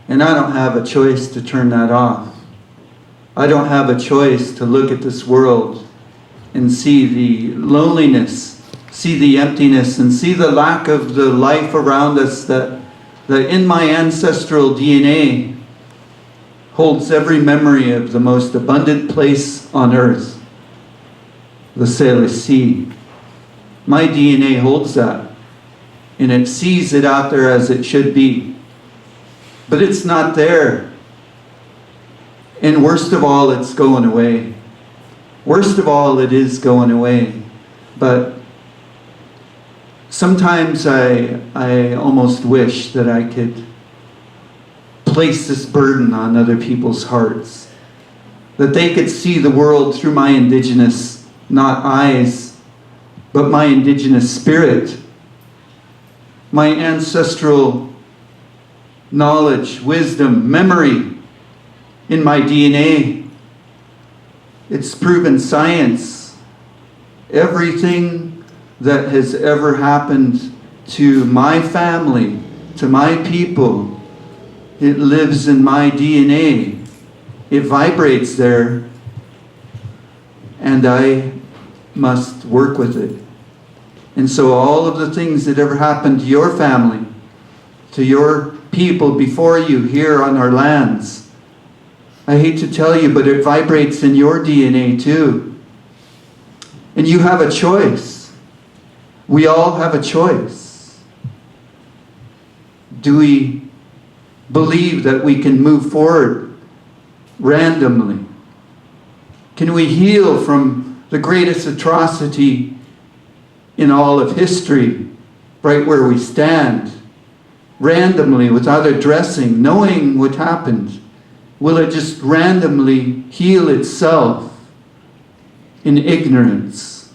And I don't have a choice to turn that off. I don't have a choice to look at this world and see the loneliness, see the emptiness, and see the lack of the life around us that in my ancestral DNA holds every memory of the most abundant place on earth, the Salish Sea. My DNA holds that, and it sees it out there as it should be. But it's not there. And worst of all, it's going away. Worst of all, it is going away. But sometimes I almost wish that I could place this burden on other people's hearts. That they could see the world through my indigenous, not eyes, but my indigenous spirit. My ancestral knowledge, wisdom, memory in my DNA. It's proven science. Everything that has ever happened to my family, to my people, it lives in my DNA. It vibrates there, and I must work with it. And so all of the things that ever happened to your family, to your people before you here on our lands, I hate to tell you, but it vibrates in your DNA too. And you have a choice. We all have a choice. Do we believe that we can move forward randomly? Can we heal from the greatest atrocity in all of history, right where we stand, randomly, without addressing, knowing what happened? Will it just randomly heal itself in ignorance?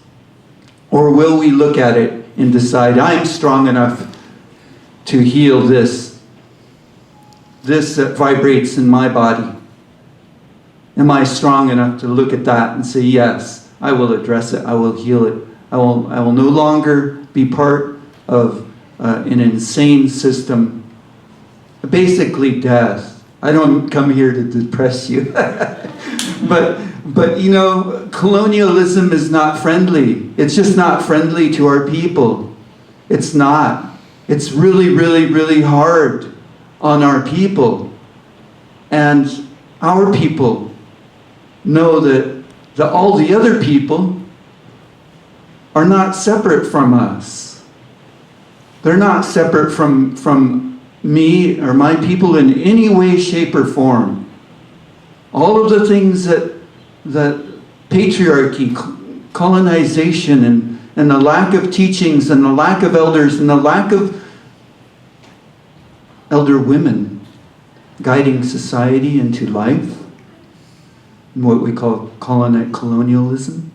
Or will we look at it and decide, I'm strong enough to heal this that vibrates in my body? Am I strong enough to look at that and say, yes, I will address it, I will heal it. I will no longer be part of an insane system, basically death. I don't come here to depress you. but you know, colonialism is not friendly. It's just not friendly to our people. It's not. It's really, really, really hard on our people. And our people know that all the other people are not separate from us. They're not separate from me or my people in any way, shape, or form. All of the things that patriarchy, colonization, and the lack of teachings, and the lack of elders, and the lack of elder women guiding society into life, and what we call colonialism,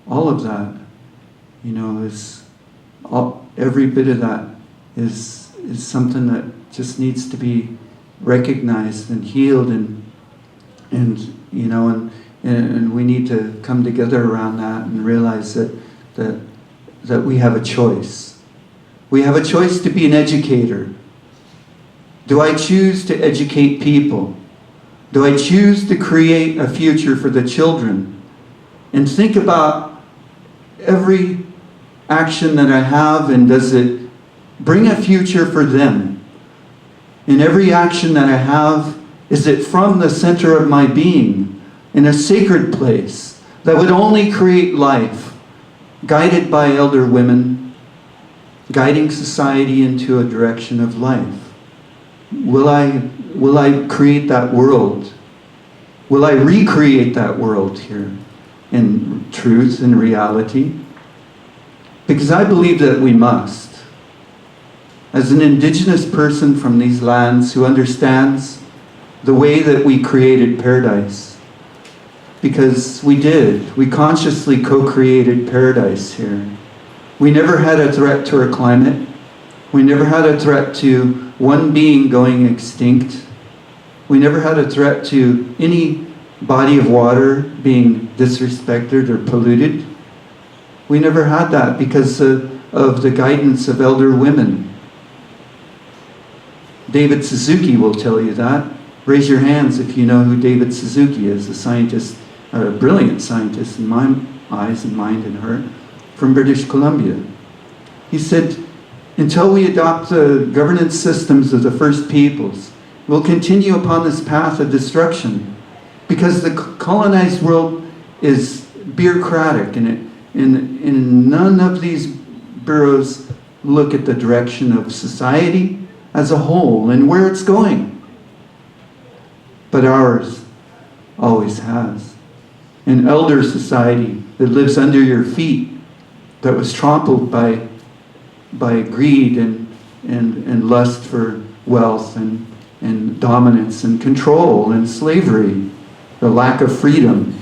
all of that, you know, every bit of that is something that just needs to be recognized and healed, and you know, and we need to come together around that and realize that we have a choice. We have a choice to be an educator. Do I choose to educate people? Do I choose to create a future for the children? And think about every action that I have, and does it bring a future for them? In every action that I have, is it from the center of my being, in a sacred place that would only create life, guided by elder women, guiding society into a direction of life? Will I create that world? Will I recreate that world here in truth and reality? Because I believe that we must. As an indigenous person from these lands who understands the way that we created paradise, because we did, we consciously co-created paradise here. We never had a threat to our climate. We never had a threat to one being going extinct. We never had a threat to any body of water being disrespected or polluted. We never had that because of the guidance of elder women. David Suzuki will tell you that. Raise your hands if you know who David Suzuki is, a scientist, a brilliant scientist in my eyes and mind and heart, from British Columbia. He said, until we adopt the governance systems of the First Peoples, we'll continue upon this path of destruction, because the colonized world is bureaucratic, and none of these bureaus look at the direction of society as a whole and where it's going. But ours always has. An elder society that lives under your feet, that was trampled by greed and lust for wealth and dominance and control and slavery, the lack of freedom.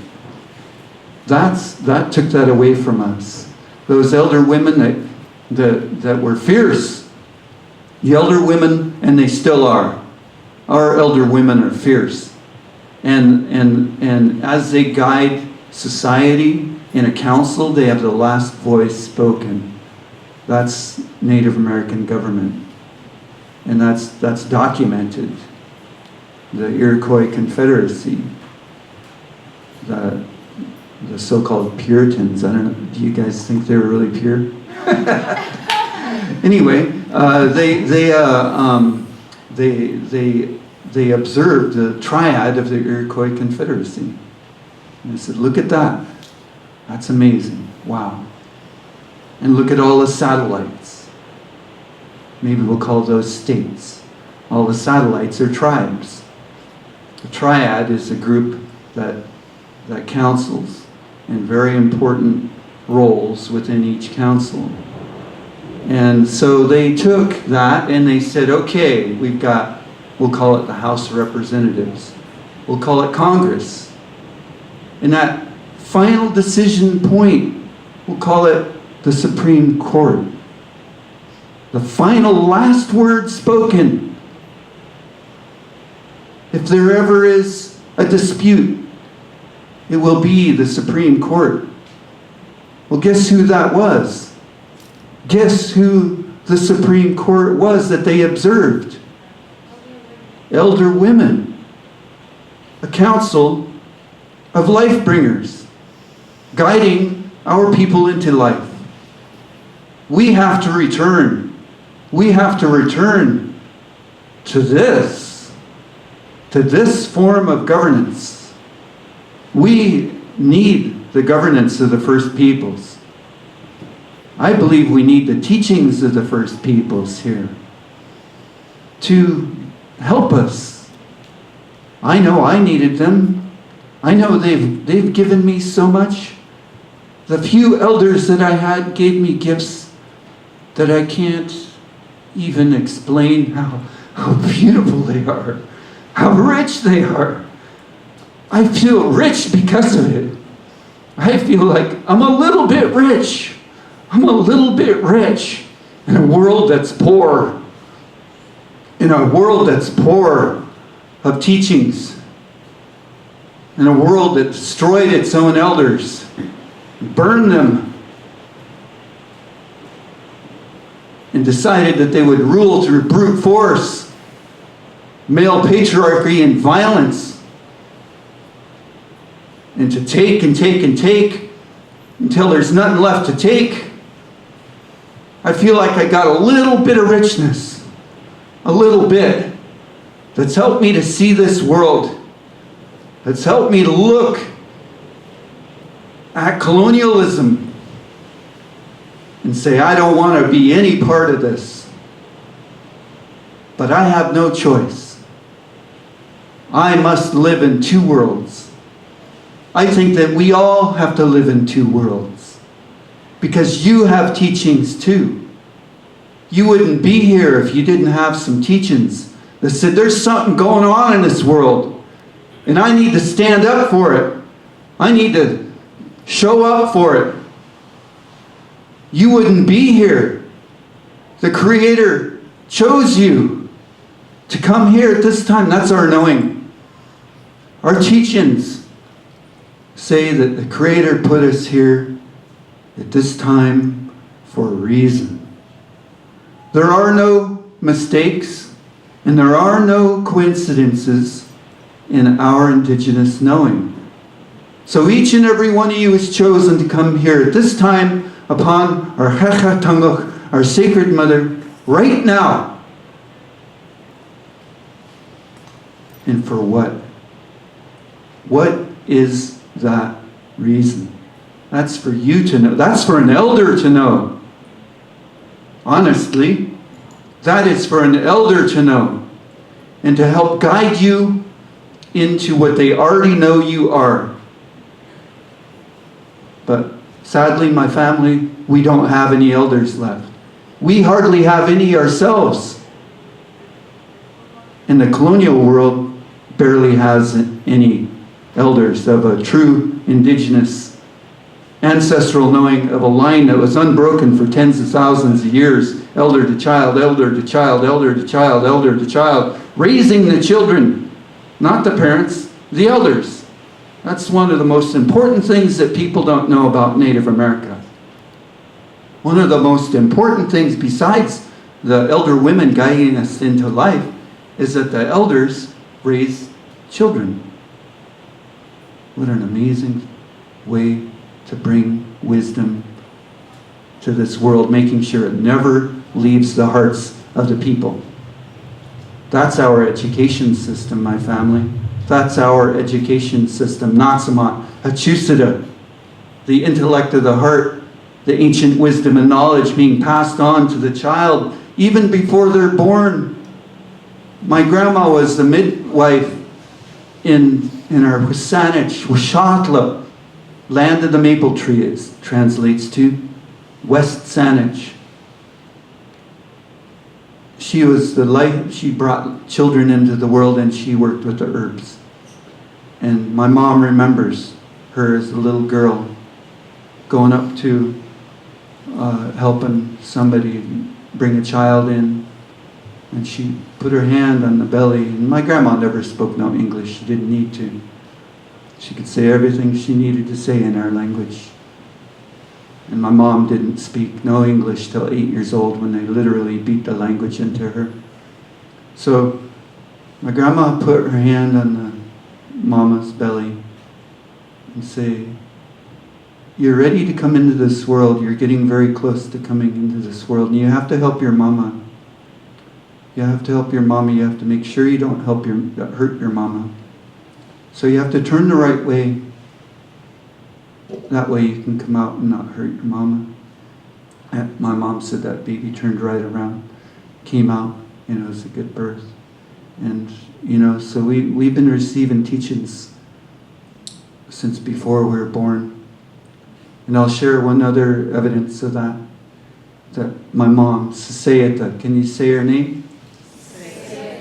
That took that away from us. Those elder women that were fierce. The elder women, and they still are. Our elder women are fierce. And as they guide society in a council, they have the last voice spoken. That's Native American government. And that's documented. The Iroquois Confederacy, the so-called Puritans. I don't know, do you guys think they were really pure? Anyway, they observed the triad of the Iroquois Confederacy. And they said, look at that. That's amazing. Wow. And look at all the satellites. Maybe we'll call those states. All the satellites are tribes. The triad is a group that counsels in very important roles within each council. And so they took that and they said, okay, we'll call it the House of Representatives. We'll call it Congress. And that final decision point, we'll call it the Supreme Court. The final last word spoken. If there ever is a dispute, it will be the Supreme Court. Well, guess who that was? Guess who the Supreme Court was that they observed? Elder women. A council of life bringers, guiding our people into life. We have to return. We have to return to this form of governance. We need the governance of the First Peoples. I believe we need the teachings of the First Peoples here to help us. I know I needed them. I know they've given me so much. The few elders that I had gave me gifts that I can't even explain how beautiful they are, how rich they are. I feel rich because of it. I feel like I'm a little bit rich. I'm a little bit rich in a world that's poor. In a world that's poor of teachings. In a world that destroyed its own elders. Burned them. And decided that they would rule through brute force. Male patriarchy and violence. And to take and take and take until there's nothing left to take. I feel like I got a little bit of richness. A little bit. That's helped me to see this world. That's helped me to look at colonialism and say, I don't want to be any part of this. But I have no choice. I must live in two worlds. I think that we all have to live in two worlds. Because you have teachings too. You wouldn't be here if you didn't have some teachings that said there's something going on in this world. And I need to stand up for it. I need to show up for it. You wouldn't be here. The Creator chose you to come here at this time. That's our knowing. Our teachings say that the Creator put us here at this time for a reason. There are no mistakes. And there are no coincidences in our Indigenous knowing. So each and every one of you is chosen to come here at this time upon our Hecha Tanguk, our Sacred Mother, right now. And for what? What is that reason? That's for you to know. That's for an elder to know. Honestly, that is for an elder to know. And to help guide you into what they already know you are. But sadly, my family, we don't have any elders left. We hardly have any ourselves. And the colonial world barely has any elders of a true Indigenous ancestral knowing of a line that was unbroken for tens of thousands of years, elder to child, elder to child, elder to child, elder to child, raising the children, not the parents, the elders. That's one of the most important things that people don't know about Native America. One of the most important things besides the elder women guiding us into life is that the elders raise children. What an amazing way to bring wisdom to this world, making sure it never leaves the hearts of the people. That's our education system, my family. That's our education system. Natsamat, Achusada, the intellect of the heart, the ancient wisdom and knowledge being passed on to the child even before they're born. My grandma was the midwife in our Wasanich, Washatla, land of the maple tree, it translates to West Saanich. She was the life, she brought children into the world and she worked with the herbs. And my mom remembers her as a little girl going up to helping somebody bring a child in. And she put her hand on the belly. And my grandma never spoke no English. She didn't need to. She could say everything she needed to say in our language. And my mom didn't speak no English till 8 years old when they literally beat the language into her. So my grandma put her hand on the mama's belly and say, "You're ready to come into this world. You're getting very close to coming into this world. And you have to help your mama. You have to help your mama. You have to make sure you don't hurt your mama. So you have to turn the right way. That way you can come out and not hurt your mama." And my mom said that baby turned right around, came out, it was a good birth. And, so we've been receiving teachings since before we were born. And I'll share one other evidence of that my mom, Sasayata, can you say her name?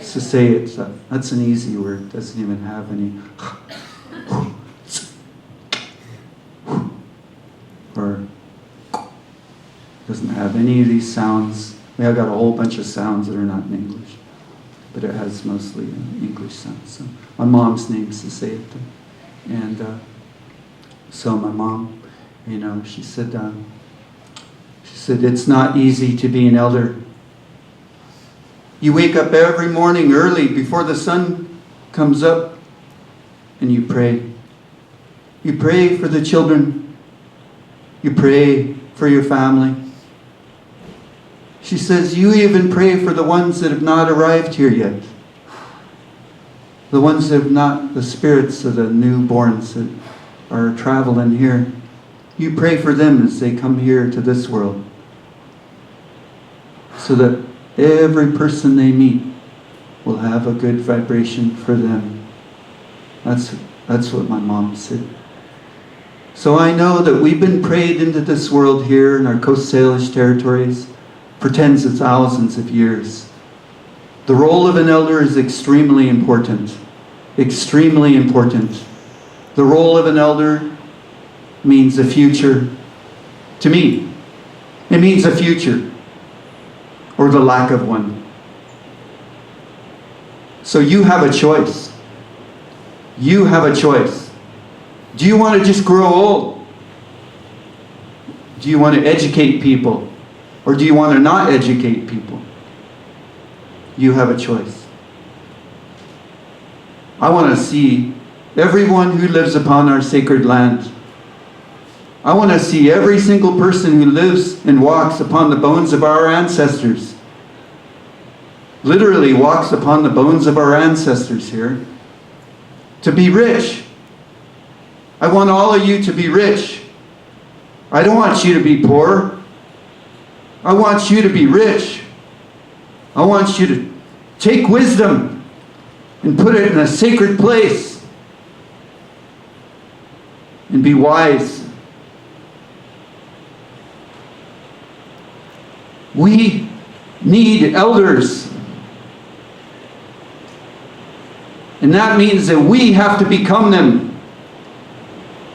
Sasayata. That's an easy word, doesn't even have any or doesn't have any of these sounds. We have got a whole bunch of sounds that are not in English, but it has mostly English sounds. So my mom's name is Sasayata. And so my mom, she said, it's not easy to be an elder. You wake up every morning early before the sun comes up and you pray. You pray for the children. You pray for your family. She says, you even pray for the ones that have not arrived here yet. The ones that have not, the spirits of the newborns that are traveling here. You pray for them as they come here to this world. So that every person they meet will have a good vibration for them. That's what my mom said. So I know that we've been prayed into this world here in our Coast Salish territories for tens of thousands of years. The role of an elder is extremely important. Extremely important. The role of an elder means a future. To me, it means a future, or the lack of one. So you have a choice. You have a choice. Do you want to just grow old? Do you want to educate people? Or do you want to not educate people? You have a choice. I want to see everyone who lives upon our sacred land. I want to see every single person who lives and walks upon the bones of our ancestors. Literally walks upon the bones of our ancestors here. To be rich. I want all of you to be rich. I don't want you to be poor. I want you to be rich. I want you to take wisdom and put it in a sacred place and be wise. We need elders. And that means that we have to become them.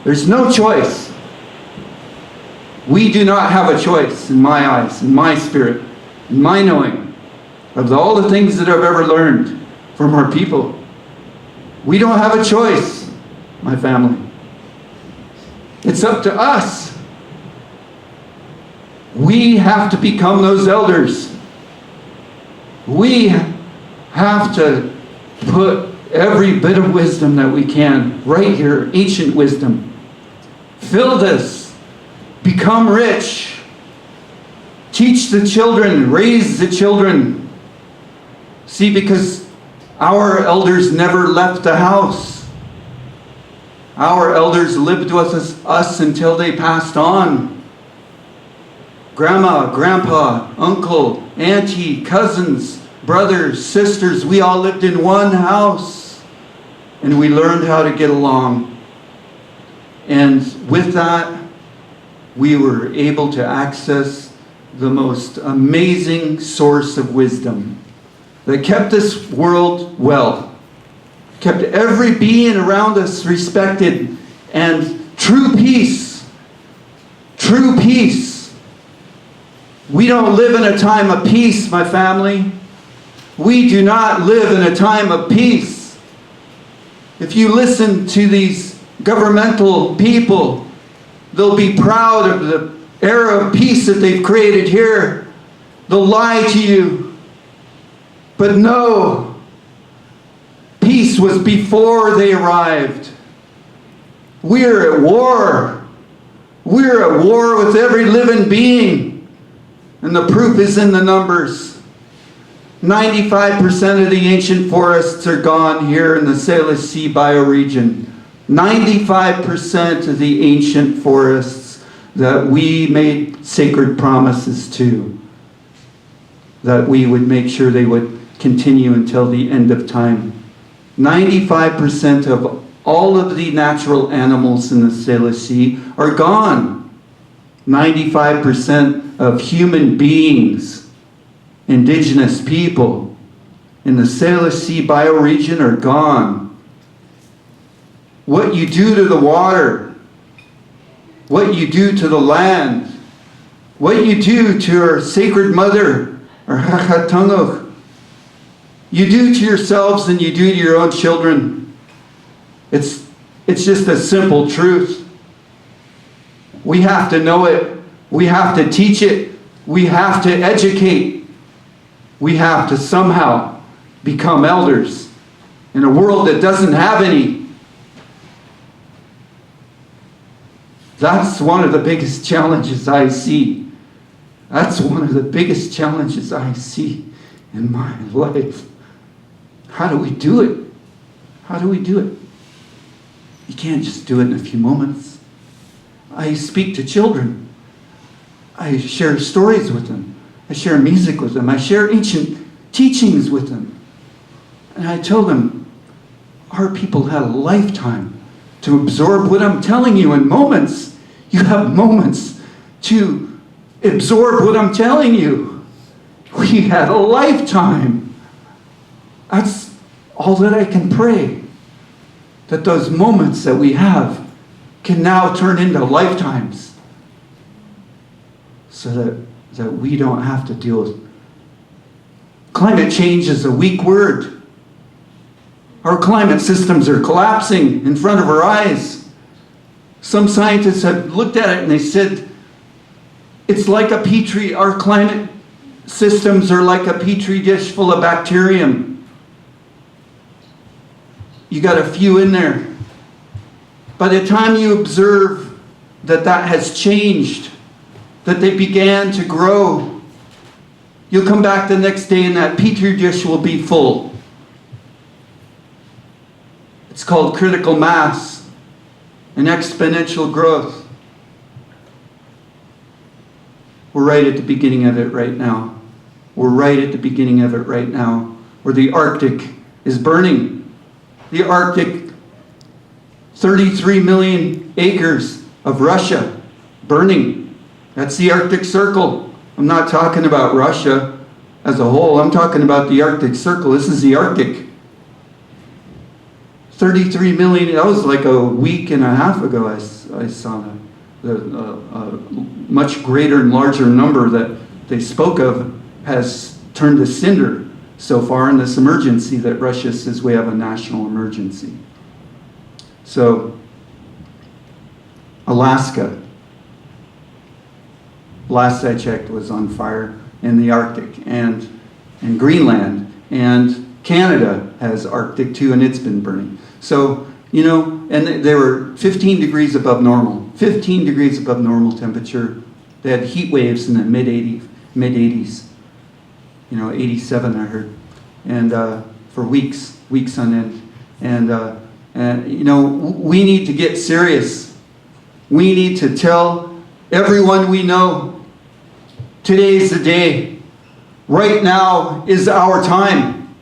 There's no choice. We do not have a choice in my eyes, in my spirit, in my knowing of all the things that I've ever learned from our people. We don't have a choice, my family. It's up to us. We have to become those elders. We have to put every bit of wisdom that we can right here, ancient wisdom. Fill this. Become rich. Teach the children. Raise the children. See, because our elders never left the house. Our elders lived with us until they passed on. Grandma, grandpa, uncle, auntie, cousins, brothers, sisters, we all lived in one house. And we learned how to get along. And with that, we were able to access the most amazing source of wisdom that kept this world well, kept every being around us respected, and true peace. True peace. We don't live in a time of peace, my family. We do not live in a time of peace. If you listen to these governmental people, they'll be proud of the era of peace that they've created here. They'll lie to you. But no, peace was before they arrived. We're at war. We're at war with every living being. And the proof is in the numbers. 95% of the ancient forests are gone here in the Salish Sea bioregion. 95% of the ancient forests that we made sacred promises to, that we would make sure they would continue until the end of time. 95% of all of the natural animals in the Salish Sea are gone. 95% of human beings, indigenous people in the Salish Sea bioregion are gone. What you do to the water, what you do to the land, what you do to our sacred mother, our Cheoketen, you do to yourselves and you do to your own children. It's just a simple truth. We have to know it. We have to teach it. We have to educate. We have to somehow become elders in a world that doesn't have any. That's one of the biggest challenges I see. That's one of the biggest challenges I see in my life. How do we do it? How do we do it? You can't just do it in a few moments. I speak to children. I share stories with them. I share music with them. I share ancient teachings with them. And I tell them, our people had a lifetime to absorb what I'm telling you in moments. You have moments to absorb what I'm telling you. We had a lifetime. That's all that I can pray. That those moments that we have can now turn into lifetimes. So that we don't have to deal with. Climate change is a weak word. Our climate systems are collapsing in front of our eyes. Some scientists have looked at it and they said, it's like a petri, our climate systems are like a petri dish full of bacterium. you got a few in there. By the time you observe that has changed, that they began to grow, you'll come back the next day and that petri dish will be full. It's called critical mass and exponential growth. We're right at the beginning of it right now. We're right at the beginning of it right now, where the Arctic is burning. The Arctic, 33 million acres of Russia burning. That's the Arctic Circle. I'm not talking about Russia as a whole. I'm talking about the Arctic Circle. This is the Arctic. 33 million, that was like a week and a half ago I saw a much greater and larger number that they spoke of has turned to cinder so far in this emergency that Russia says we have a national emergency. So, Alaska, last I checked, was on fire in the Arctic, and Greenland, and Canada has Arctic too, and it's been burning. So, and they were 15 degrees above normal, 15 degrees above normal temperature. They had heat waves in the mid-80s, 87 I heard, and for weeks on end. And we need to get serious. We need to tell everyone we know, today's the day. Right now is our time.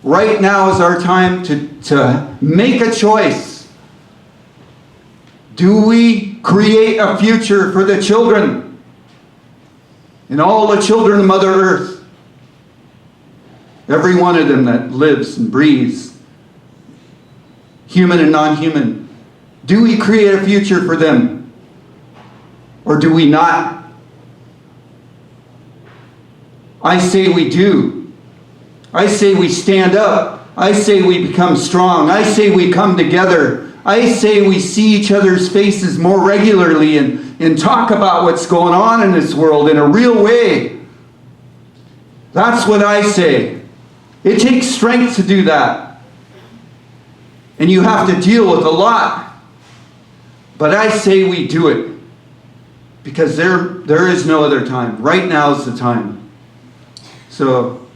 Right now is our time to make a choice. Do we create a future for the children and all the children of Mother Earth? Every one of them that lives and breathes, human and non-human. Do we create a future for them? Or do we not? I say we do. I say we stand up. I say we become strong. I say we come together. I say we see each other's faces more regularly and talk about what's going on in this world in a real way. That's what I say. It takes strength to do that. And you have to deal with a lot. But I say we do it. Because there is no other time. Right now is the time. So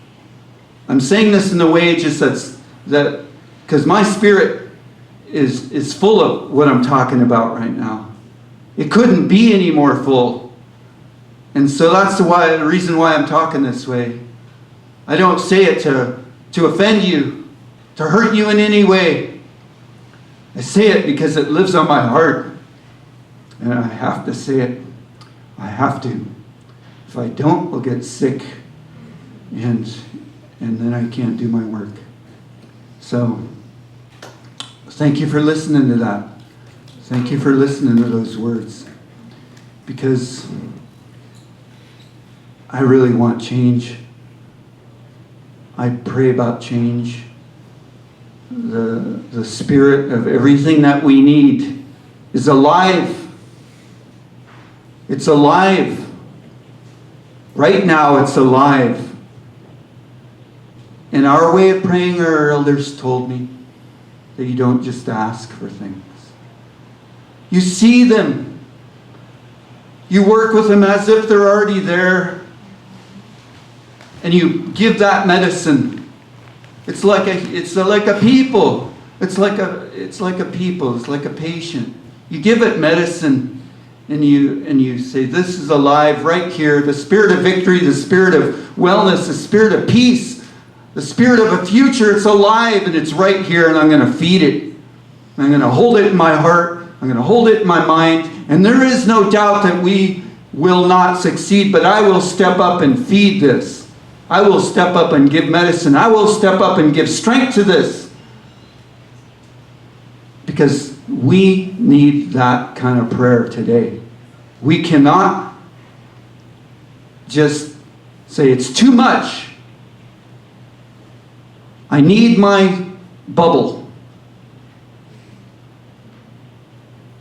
I'm saying this in a way just that because my spirit is full of what I'm talking about right now. It couldn't be any more full. And so that's the reason why I'm talking this way. I don't say it to offend you, to hurt you in any way. I say it because it lives on my heart. And I have to say it. I have to. If I don't, I'll get sick. And then I can't do my work. So, thank you for listening to that. Thank you for listening to those words. Because I really want change. I pray about change. The spirit of everything that we need is alive. It's alive. Right now it's alive. And our way of praying, our elders told me that you don't just ask for things. You see them. You work with them as if they're already there. And you give that medicine. It's like a people. It's like a people. It's like a patient. You give it medicine, and you say, this is alive right here. The spirit of victory, the spirit of wellness, the spirit of peace. The spirit of a future, it's alive and it's right here, and I'm going to feed it. I'm going to hold it in my heart. I'm going to hold it in my mind. And there is no doubt that we will not succeed, but I will step up and feed this. I will step up and give medicine. I will step up and give strength to this. Because we need that kind of prayer today. We cannot just say it's too much. I need my bubble.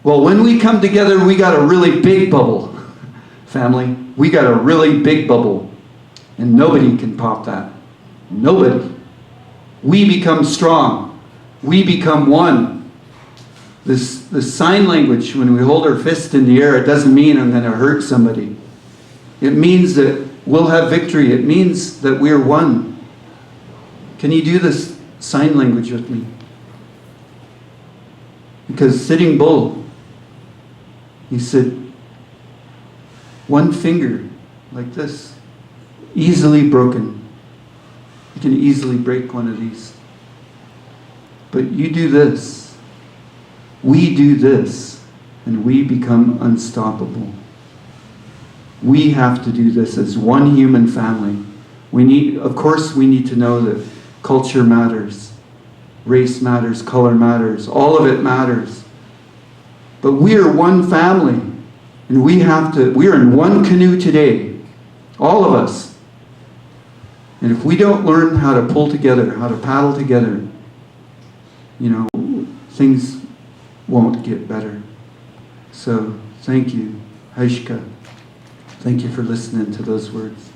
Well, when we come together, we got a really big bubble, family. We got a really big bubble. And nobody can pop that. Nobody. We become strong. We become one. This sign language, when we hold our fist in the air, it doesn't mean I'm going to hurt somebody. It means that we'll have victory. It means that we're one. Can you do this sign language with me? Because Sitting Bull, he said, one finger like this, easily broken. You can easily break one of these. But you do this, we do this, and we become unstoppable. We have to do this as one human family. Of course, we need to know that culture matters, race matters, color matters, all of it matters. But we are one family, and we're in one canoe today, all of us. And if we don't learn how to pull together, how to paddle together, things won't get better. So, thank you, Haishka. Thank you for listening to those words.